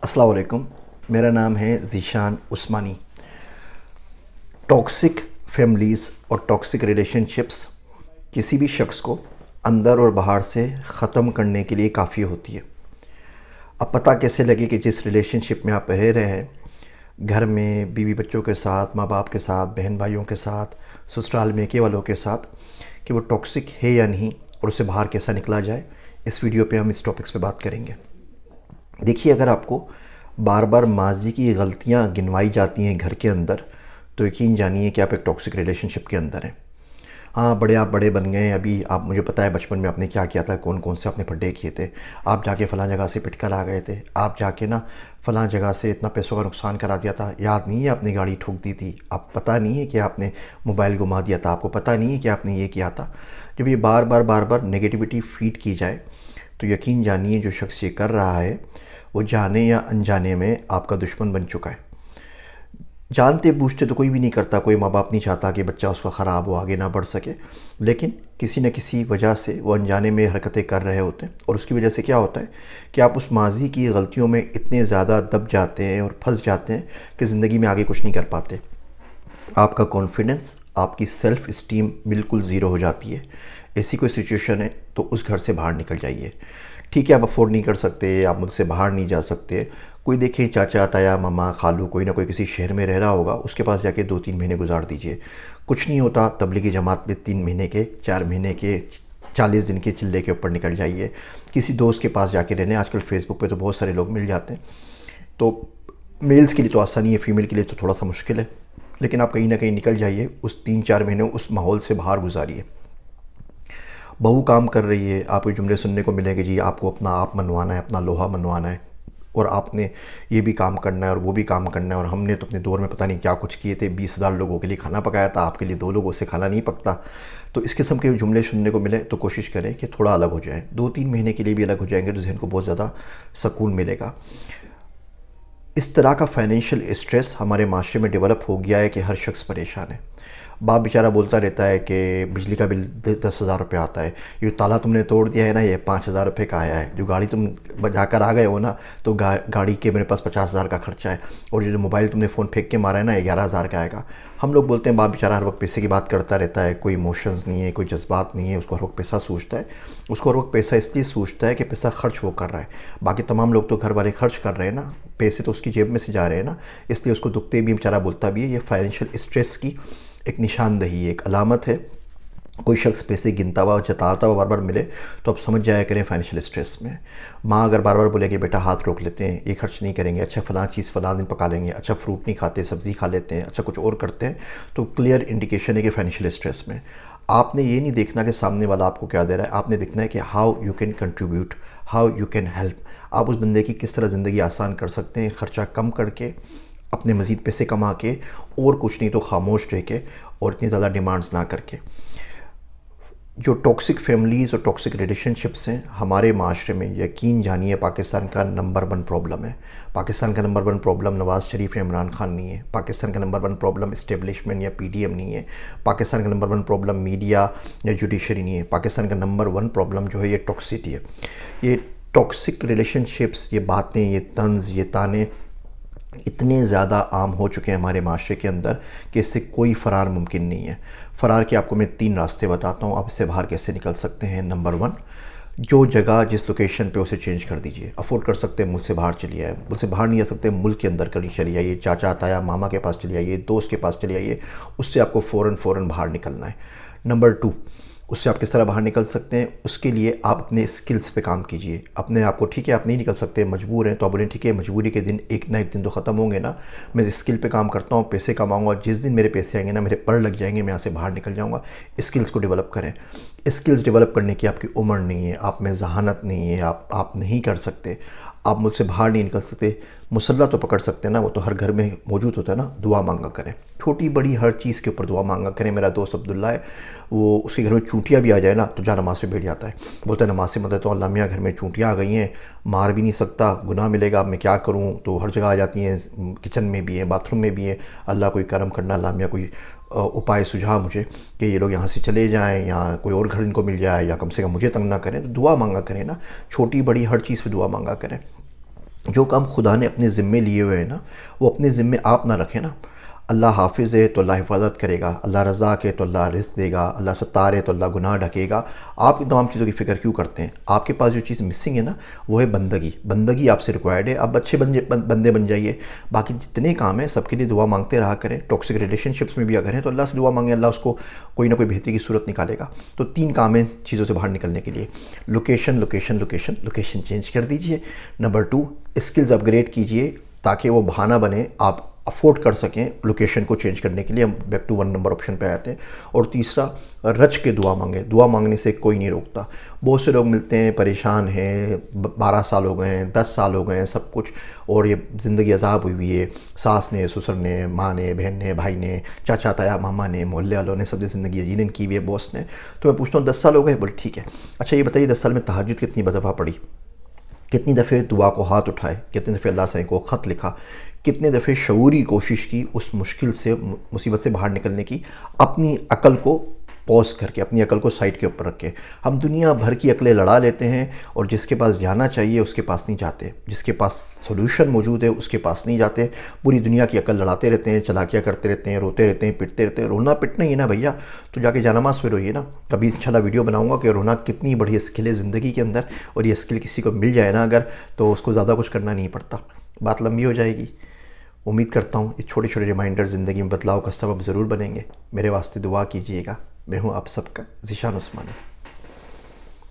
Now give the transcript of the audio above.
अस्सलाम वालेकुम। मेरा नाम है ज़ीशान उस्मानी। टॉक्सिक फैमिलीज़ और टॉक्सिक रिलेशनशिप्स किसी भी शख्स को अंदर और बाहर से ख़त्म करने के लिए काफ़ी होती है। अब पता कैसे लगे कि जिस रिलेशनशिप में आप रह रहे हैं, घर में बीवी बच्चों के साथ, माँ बाप के साथ, बहन भाइयों के साथ, ससुराल में के वालों के साथ, कि वो टॉक्सिक है या नहीं और उससे बाहर कैसा निकला जाए। इस वीडियो पे हम इस टॉपिक्स पे बात करेंगे। देखिए, अगर आपको बार बार माजी की गलतियाँ गिनवाई जाती हैं घर के अंदर, तो यकीन जानिए कि आप एक टॉक्सिक रिलेशनशिप के अंदर हैं। हाँ, आप बड़े बन गए हैं। अभी आप, मुझे पता है बचपन में आपने क्या किया था, कौन कौन से आपने पड्डे किए थे। आप जाके फ़लाँ जगह से पिट कर आ गए थे, आप जाके ना फ़लाँ जगह से इतना पैसों का नुकसान करा दिया था। याद नहीं है आपने गाड़ी ठोक दी थी, आप पता नहीं है कि आपने मोबाइल घुमा दिया था, आपको पता नहीं है कि आपने ये किया था। जब ये बार बार नेगेटिविटी फीड की जाए, तो यकीन जानिए जो शख्स ये कर रहा है वो जाने या अनजाने में आपका दुश्मन बन चुका है। जानते बूझते तो कोई भी नहीं करता, कोई माँ बाप नहीं चाहता कि बच्चा उसका ख़राब हो, आगे ना बढ़ सके, लेकिन किसी न किसी वजह से वो अनजाने में हरकतें कर रहे होते हैं। और उसकी वजह से क्या होता है कि आप उस माजी की गलतियों में इतने ज़्यादा दब जाते हैं और फंस जाते हैं कि ज़िंदगी में आगे कुछ नहीं कर पाते। आपका कॉन्फिडेंस, आपकी सेल्फ़ इस्टीम बिल्कुल ज़ीरो हो जाती है। ऐसी कोई सिचुएशन है तो उस घर से बाहर निकल जाइए। ठीक है, आप अफोर्ड नहीं कर सकते, आप मुझसे बाहर नहीं जा सकते। कोई देखें चाचा ताया मामा खालू, कोई ना कोई किसी शहर में रह रहा होगा, उसके पास जाके 2-3 महीने गुजार दीजिए। कुछ नहीं होता, तबलीगी जमात में 3 महीने के, 4 महीने के, 40 दिन के चिल्ले के ऊपर निकल जाइए। किसी दोस्त के पास जाके रहने, आजकल फेसबुक पे तो बहुत सारे लोग मिल जाते हैं। तो मेल्स के लिए तो आसानी है, फ़ीमेल के लिए तो थोड़ा सा मुश्किल है। लेकिन आप कहीं ना कहीं निकल जाइए, उस 3-4 महीने उस माहौल से बाहर गुजारिए। बहू काम कर रही है, आपको जुमले सुनने को मिलेंगे, जी आपको अपना आप मनवाना है, अपना लोहा मनवाना है, और आपने ये भी काम करना है और वो भी काम करना है, और हमने तो अपने दौर में पता नहीं क्या कुछ किए थे, 20,000 लोगों के लिए खाना पकाया था, आपके लिए 2 लोगों से खाना नहीं पकता। तो इस किस्म के जुमले सुनने को मिले तो कोशिश करें कि थोड़ा अलग हो जाए। 2-3 महीने के लिए भी अलग हो जाएंगे तो जहन को बहुत ज़्यादा सुकून मिलेगा। इस तरह का फाइनेंशियल स्ट्रेस हमारे माशरे में डेवलप हो गया है कि हर शख्स परेशान है। बाप बेचारा बोलता रहता है कि बिजली का बिल 10,000 रुपये आता है, ये ताला तुमने तोड़ दिया है ना, ये 5,000 रुपये का आया है। जो गाड़ी तुम जाकर आ गए हो ना, तो गाड़ी के मेरे पास 50,000 का खर्चा है, और जो मोबाइल तुमने फ़ोन फेंक के मारा है ना, 11,000 का आएगा। हम लोग बोलते हैं बाप बेचारा हर वक्त पैसे की बात करता रहता है, कोई इमोशंस नहीं है, कोई जज्बात नहीं है, उसको हर वक्त पैसा सूझता है। उसको हर वक्त पैसा इसलिए सूझता है कि पैसा खर्च वो कर रहा है। बाकी तमाम लोग तो घर वाले खर्च कर रहे हैं ना, पैसे तो उसकी जेब में से जा रहे हैं ना, इसलिए उसको दुखते भी बेचारा बोलता भी है। ये फाइनेंशियल स्ट्रेस की एक निशानदही है, एक अलामत है। कोई शख्स पैसे गिनता हुआ, जताता हुआ बार बार मिले तो आप समझ जाया करें फाइनेंशियल स्ट्रेस में। माँ अगर बार बार बोलेगी बेटा हाथ रोक लेते हैं, ये खर्च नहीं करेंगे, अच्छा फ़लाँ चीज़ फ़लाँ दिन पका लेंगे, अच्छा फ्रूट नहीं खाते सब्ज़ी खा लेते हैं, अच्छा कुछ और करते हैं, तो क्लियर इंडिकेशन है कि फाइनेंशियल स्ट्रेस में। आपने ये नहीं देखना कि सामने वाला आपको क्या दे रहा है, आपने देखना है कि how you can contribute, how you can help. आप उस बंदे की किस तरह ज़िंदगी आसान कर सकते हैं, ख़र्चा कम करके, अपने मज़ीद पैसे कमा के, और कुछ नहीं तो खामोश रह के, और इतनी ज़्यादा डिमांड्स ना करके। जो टॉक्सिक फैमिलीज़ और टॉक्सिक रिलेशनशिप्स हैं हमारे माशरे में, यकीन जानिए पाकिस्तान का नंबर 1 प्रॉब्लम है। पाकिस्तान का नंबर 1 प्रॉब्लम नवाज़ शरीफ या इमरान खान नहीं है। पाकिस्तान का नंबर 1 प्रॉब्लम इस्टेब्लिशमेंट या पीडीएम नहीं है। पाकिस्तान का नंबर 1 प्रॉब्लम मीडिया या जुडिशरी नहीं है। पाकिस्तान का नंबर 1 प्रॉब्लम जो है ये टॉक्सिटी है। ये टॉक्सिक रिलेशनशिप्स, ये बातें, ये तंज़, ये ताने इतने ज़्यादा आम हो चुके हैं हमारे माशरे के अंदर कि इससे कोई फ़रार मुमकिन नहीं है। फ़रार के आपको मैं 3 रास्ते बताता हूँ, आप इससे बाहर कैसे निकल सकते हैं। नंबर 1, जो जगह जिस लोकेशन पे उसे चेंज कर दीजिए। अफोर्ड कर सकते हैं मुल्क से बाहर चलिए आए, मुल्क से बाहर नहीं जा सकते मुल्क के अंदर कहीं चली आइए, चाचा ताया मामा के पास चली आइए, दोस्त के पास चली आइए, उससे आपको फ़ौरन बाहर निकलना है। नंबर 2, उससे आप किस तरह बाहर निकल सकते हैं, उसके लिए आप अपने स्किल्स पे काम कीजिए। अपने आप को, ठीक है आप नहीं निकल सकते, मजबूर हैं, तो आप बोलें ठीक है मजबूरी के दिन एक ना एक दिन तो ख़त्म होंगे ना, मैं इस स्किल पे काम करता हूँ, पैसे कमाऊँगा, जिस दिन मेरे पैसे आएंगे ना, मेरे पर लग जाएंगे, मैं यहाँ से बाहर निकल जाऊँगा। स्किल्स को डेवलप करें। स्किल्स डेवलप करने की आपकी उम्र नहीं है, आप में जहानत नहीं है, आप नहीं कर सकते, आप मुझसे बाहर नहीं निकल सकते। मुसल्ला तो पकड़ सकते हैं ना, वो तो हर घर में मौजूद होता है ना। दुआ मांगा करें, छोटी बड़ी हर चीज़ के ऊपर दुआ मांगा करें। मेरा दोस्त अब्दुल्ला है, वो उसके घर में चूंटियाँ भी आ जाए ना तो जा नमाज पे बैठ जाता है, बोलता है नमाज से मदद तो अल्लाह मियाँ घर में चूंटियाँ आ गई हैं, मार भी नहीं सकता, गुनाह मिलेगा, अब मैं क्या करूँ। तो हर जगह आ जाती हैं, किचन में भी हैं, बाथरूम में भी हैं। अल्लाह कोई करम करना, अल्लाह मियाँ कोई उपाय सुझा मुझे कि ये लोग यहाँ से चले जाएं या कोई और घर इनको मिल जाए, या कम से कम मुझे तंग ना करें। तो दुआ मांगा करें ना, छोटी बड़ी हर चीज़ पे दुआ मांगा करें। जो काम खुदा ने अपने ज़िम्मे लिए हुए हैं ना, वो अपने ज़िम्मे आप ना रखें ना। अल्लाह हाफ़िज़ है तो अल्लाह हिफाजत करेगा, अल्लाह रज़ाक़ है तो अल्लाह रिज़्क़ देगा, अल्लाह सत्तार है तो अल्लाह गुनाह ढकेगा। आप इन तमाम चीज़ों की फ़िक्र क्यों करते हैं? आपके पास जो चीज़ मिसिंग है ना, वो है बंदगी। बंदगी आपसे रिक्वायर्ड है। आप अच्छे बंदे बन जाइए। बाकी जितने काम हैं सबके लिए दुआ मांगते रहा करें। टॉक्सिक रिलेशनशिप्स में भी अगर हैं तो अल्लाह से दुआ मांगें, अल्लाह उसको कोई ना कोई बेहतरी की सूरत निकालेगा। तो 3 काम हैं चीज़ों से बाहर निकलने के लिए। Location, location, location, location change कर दीजिए। नंबर 2, स्किल्स अपग्रेड कीजिए ताकि वो बहाना बने आप अफोर्ड कर सकें लोकेशन को चेंज करने के लिए। हम बैक टू 1 नंबर ऑप्शन पे आते हैं। और तीसरा, रच के दुआ मांगें। दुआ मांगने से कोई नहीं रोकता। बहुत से लोग मिलते हैं, परेशान हैं, 12 साल हो गए हैं, 10 साल हो गए हैं, सब कुछ, और ये ज़िंदगी अजाब हुई हुई है। सास ने, ससुर ने, माँ ने, बहन ने, भाई ने, चाचा ताया मामा ने, मोहल्ले वालों ने, सब ने ज़िंदगी जीवन की हुई है, बॉस ने। तो मैं पूछता हूँ 10 साल हो गए? बोल ठीक है। अच्छा ये बताइए 10 साल में तहज्जुद कितनी दफ़ा पढ़ी? कितनी दफ़े दुआ को हाथ उठाए? कितने दफ़े अल्लाह से को ख़त लिखा? कितने दफ़े शऊरी कोशिश की उस मुश्किल से, मुसीबत से बाहर निकलने की, अपनी अकल को पॉज़ करके, अपनी अकल को साइड के ऊपर रख के। हम दुनिया भर की अकलें लड़ा लेते हैं और जिसके पास जाना चाहिए उसके पास नहीं जाते, जिसके पास सॉल्यूशन मौजूद है उसके पास नहीं जाते। पूरी दुनिया की अकल लड़ाते रहते हैं, चलाकियाँ करते रहते हैं, रोते रहते हैं, पिटते रहते हैं। रोना पिटना ही है ना भैया, तो जाके जानमाज़ पे रोइए ना। कभी इंशाल्लाह वीडियो बनाऊंगा कि रोना कितनी बड़ी स्किल है ज़िंदगी के अंदर, और ये स्किल किसी को मिल जाए ना अगर, तो उसको ज़्यादा कुछ करना नहीं पड़ता। बात लंबी हो जाएगी। उम्मीद करता हूँ ये छोटे छोटे रिमाइंडर ज़िंदगी में बदलाव का सबब ज़रूर बनेंगे। मेरे वास्ते दुआ कीजिएगा। मैं हूँ आप सबका ज़ीशान उस्मानी।